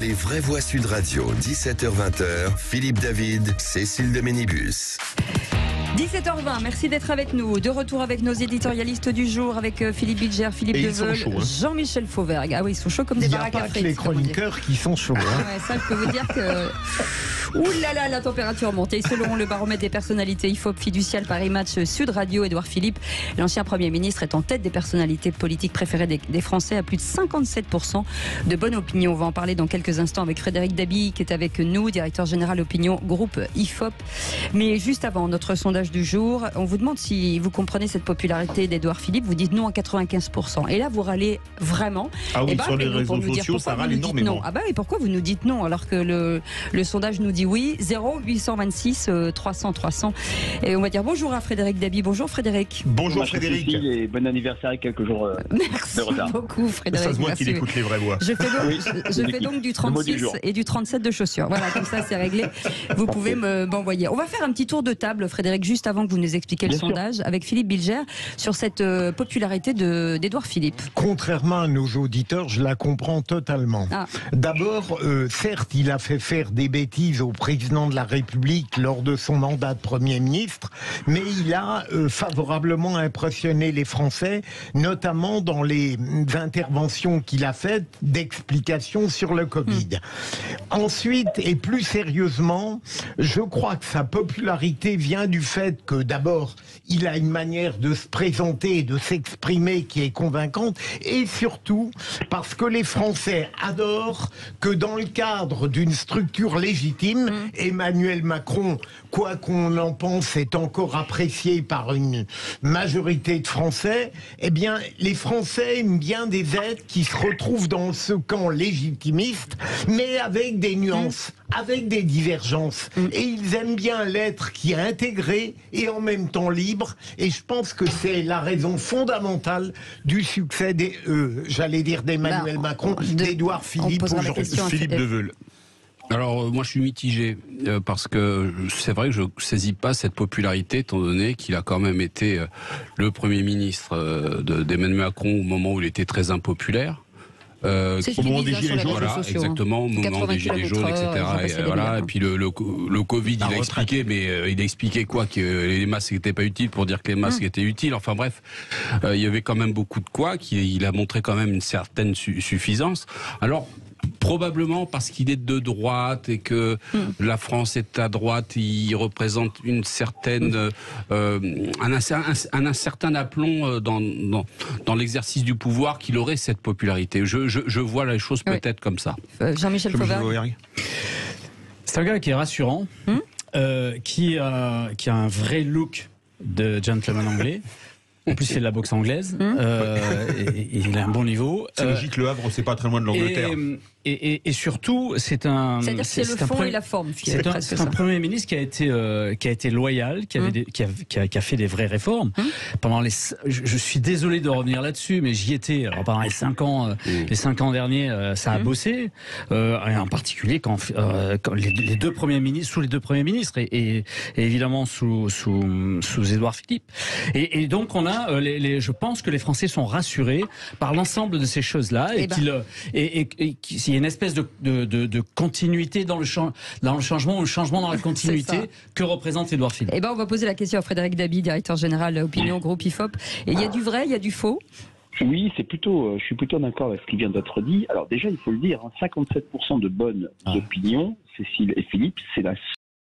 Les vraies voix Sud Radio, 17h-20h, Philippe David, Cécile de Ménibus. 17h20, merci d'être avec nous. De retour avec nos éditorialistes du jour, avec Philippe Bilger, Philippe Deveul, Jean-Michel Fauvergue. Ah oui, ils sont chauds comme des baraques à frites. Il n'y a pas que les chroniqueurs qui sont chauds. Ah ouais, ça, je peux vous dire que... Ouh là là, la température monte. Et selon le baromètre des personnalités IFOP fiducial Paris Match Sud Radio, Édouard Philippe, l'ancien Premier ministre, est en tête des personnalités politiques préférées des Français à plus de 57% de bonne opinion. On va en parler dans quelques instants avec Frédéric Dabi, qui est avec nous, directeur général opinion groupe IFOP. Mais juste avant notre sondage du jour, on vous demande si vous comprenez cette popularité d'Édouard Philippe. Vous dites non à 95%. Et là, vous râlez vraiment. Ah oui, sur les réseaux sociaux, ça râle énormément. Ah bah oui, pourquoi vous nous dites non alors que le sondage nous dit oui? 0826 300 300. Et on va dire bonjour à Frédéric Dabi. Bonjour Frédéric. Bonjour Frédéric. Et bon anniversaire et quelques jours Merci de retard. beaucoup Frédéric. Ça se voit qu'il écoute les vraies voix. Je fais donc du 36 et du 37 de chaussures. Voilà, comme ça c'est réglé. Vous pouvez m'envoyer. On va faire un petit tour de table, Frédéric, juste avant que vous nous expliquiez le sondage, avec Philippe Bilger, sur cette popularité d'Édouard Philippe. Contrairement à nos auditeurs, je la comprends totalement. D'abord, certes, il a fait faire des bêtises au président de la République lors de son mandat de Premier ministre, mais il a favorablement impressionné les Français, notamment dans les interventions qu'il a faites d'explications sur le Covid. Ensuite, et plus sérieusement, je crois que sa popularité vient du fait que d'abord, il a une manière de se présenter et de s'exprimer qui est convaincante, et surtout parce que les Français adorent que dans le cadre d'une structure légitime, Emmanuel Macron, quoi qu'on en pense, est encore apprécié par une majorité de Français. Eh bien, les Français aiment bien des êtres qui se retrouvent dans ce camp légitimiste, mais avec des nuances, avec des divergences. Et ils aiment bien l'être qui est intégré et en même temps libre. Et je pense que c'est la raison fondamentale du succès d'Emmanuel Macron, d'Édouard Philippe aujourd'hui. Philippe Deveul. Alors moi je suis mitigé parce que c'est vrai que je saisis pas cette popularité étant donné qu'il a quand même été le Premier ministre d'Emmanuel Macron au moment où il était très impopulaire. Au moment des Gilets jaunes, voilà, exactement, au moment des Gilets jaunes, etc. Et puis le Covid, il a expliqué, mais il a expliqué quoi, que les masques n'étaient pas utiles pour dire que les masques étaient utiles. Enfin bref, il y avait quand même beaucoup de quoi, il a montré quand même une certaine suffisance. Alors, probablement parce qu'il est de droite et que la France est à droite, il représente une certaine, un certain aplomb dans l'exercice du pouvoir qu'il aurait cette popularité. Je vois les choses peut-être comme ça. Jean-Michel Fauvergue. C'est un gars qui est rassurant, qui a un vrai look de gentleman anglais. En plus, il fait de la boxe anglaise. Et il a un bon niveau. C'est logique, Le Havre, c'est pas très loin de l'Angleterre. Et surtout, c'est un. C'est-à-dire que c'est le fond et la forme. C'est un Premier ministre qui a été loyal, qui a fait des vraies réformes. Pendant je suis désolé de revenir là-dessus, mais j'y étais. Alors pendant les 5 ans derniers, ça a bossé. En particulier quand les deux premiers ministres, sous les deux premiers ministres, et évidemment sous Édouard Philippe. Et donc on a, je pense que les Français sont rassurés par l'ensemble de ces choses-là, et qu'il y a une espèce de continuité dans le changement, ou le changement dans la continuité que représente Édouard Philippe. On va poser la question à Frédéric Dabi, directeur général opinion groupe IFOP. Et il y a du vrai, il y a du faux. Oui, je suis plutôt d'accord avec ce qui vient d'être dit. Alors déjà, il faut le dire, 57% de bonnes opinions, Cécile et Philippe, c'est la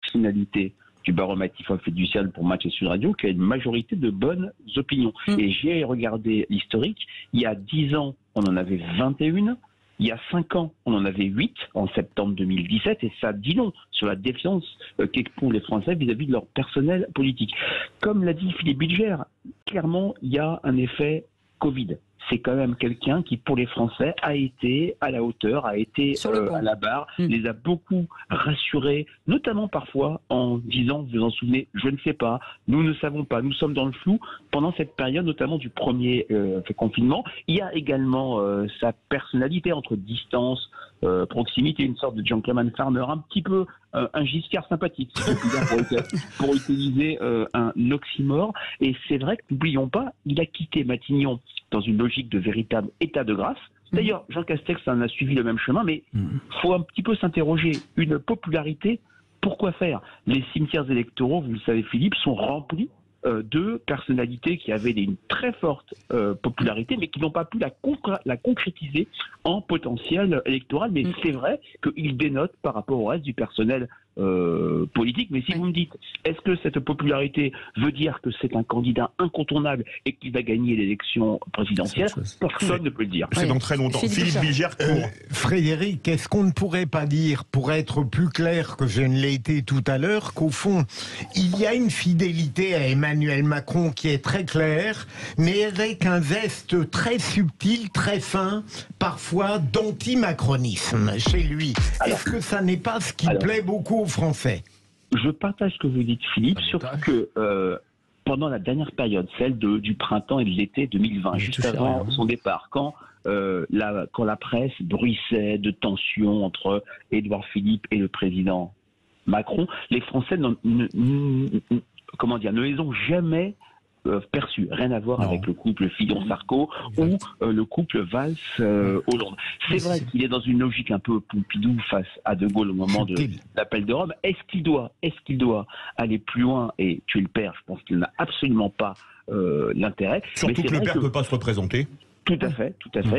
finalité du baromètre IFOP fiducial pour Match et Sud Radio, qui a une majorité de bonnes opinions. Et j'ai regardé l'historique, il y a 10 ans, on en avait 21. Il y a 5 ans, on en avait 8 en septembre 2017, et ça dit long sur la défiance qu'éprouvent les Français vis-à-vis de leur personnel politique. Comme l'a dit Philippe Bilger, clairement, il y a un effet Covid. C'est quand même quelqu'un qui, pour les Français, a été à la hauteur, a été à la barre, les a beaucoup rassurés, notamment parfois en disant, vous vous en souvenez, je ne sais pas, nous ne savons pas, nous sommes dans le flou, pendant cette période, notamment du premier confinement. Il y a également sa personnalité entre distance, proximité, une sorte de gentleman farmer, un petit peu un Giscard sympathique, pour utiliser un oxymore. Et c'est vrai que, n'oublions pas, il a quitté Matignon dans une logique de véritable état de grâce, D'ailleurs, Jean Castex en a suivi le même chemin, mais faut un petit peu s'interroger. Une popularité, pourquoi faire? Les cimetières électoraux, vous le savez Philippe, sont remplis de personnalités qui avaient une très forte popularité, mais qui n'ont pas pu la concrétiser en potentiel électoral. Mais c'est vrai qu'ils dénotent par rapport au reste du personnel politique. Mais si vous me dites, est-ce que cette popularité veut dire que c'est un candidat incontournable et qu'il va gagner l'élection présidentielle? Personne ne peut le dire. C'est dans très longtemps. Philippe Bilger court. Frédéric, est-ce qu'on ne pourrait pas dire, pour être plus clair que je ne l'ai été tout à l'heure, qu'au fond, il y a une fidélité à Emmanuel Macron qui est très claire, mais avec un zeste très subtil, très fin, parfois d'anti-macronisme chez lui. Est-ce que ça n'est pas ce qui plaît beaucoup aux Français? Je partage ce que vous dites, Philippe, surtout que pendant la dernière période, celle du printemps et de l'été 2020, juste avant son départ, quand la presse bruissait de tensions entre Édouard Philippe et le président Macron, les Français ne les ont jamais perçus. Rien à voir avec le couple Fillon-Sarko ou le couple Valls-Hollande. C'est vrai qu'il est dans une logique un peu Pompidou face à De Gaulle au moment de l'appel de Rome. Est-ce qu'il doit aller plus loin et tuer le père? Je pense qu'il n'a absolument pas l'intérêt. Surtout que le père ne peut pas se représenter. Tout à fait.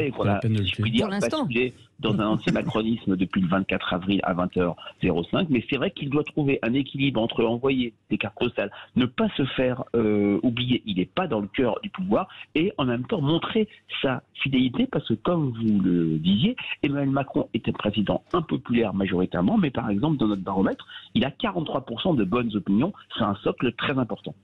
Et qu'on a, si je puis dire, basculé dans un antimacronisme depuis le 24 avril à 20h05. Mais c'est vrai qu'il doit trouver un équilibre entre envoyer des cartes postales, ne pas se faire oublier, il n'est pas dans le cœur du pouvoir, et en même temps montrer sa fidélité, parce que comme vous le disiez, Emmanuel Macron est un président impopulaire majoritairement, mais par exemple dans notre baromètre, il a 43% de bonnes opinions, c'est un socle très important.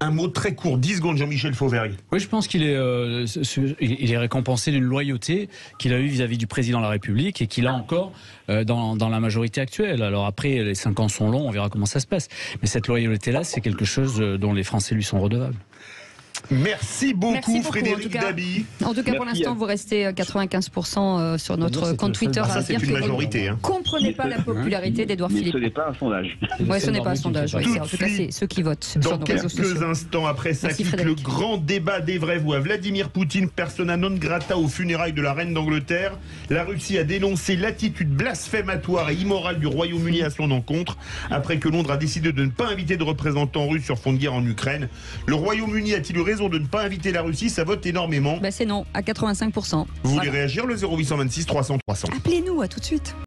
Un mot très court, 10 secondes, Jean-Michel Fauvergue. Oui, je pense qu'il est récompensé d'une loyauté qu'il a eue vis-à-vis du président de la République et qu'il a encore dans la majorité actuelle. Alors après, les 5 ans sont longs, on verra comment ça se passe. Mais cette loyauté-là, c'est quelque chose dont les Français lui sont redevables. Merci beaucoup, Frédéric Dabi. En tout cas, pour l'instant, vous restez 95% sur notre compte Twitter. Ça, c'est une majorité. Vous ne comprenez pas la popularité d'Édouard Philippe. Ce n'est pas un sondage. Oui, ce n'est pas un sondage. En tout cas, c'est ceux qui votent. Dans quelques instants après ça, le grand débat des vraies voix. Vladimir Poutine, persona non grata aux funérailles de la reine d'Angleterre. La Russie a dénoncé l'attitude blasphématoire et immorale du Royaume-Uni à son encontre, après que Londres a décidé de ne pas inviter de représentants russes sur fond de guerre en Ukraine. Le Royaume-Uni a-t-il eu raison de ne pas inviter la Russie? Ça vote énormément. C'est non, à 85%. Vous voulez réagir? Le 0826 300 300. Appelez-nous, à tout de suite.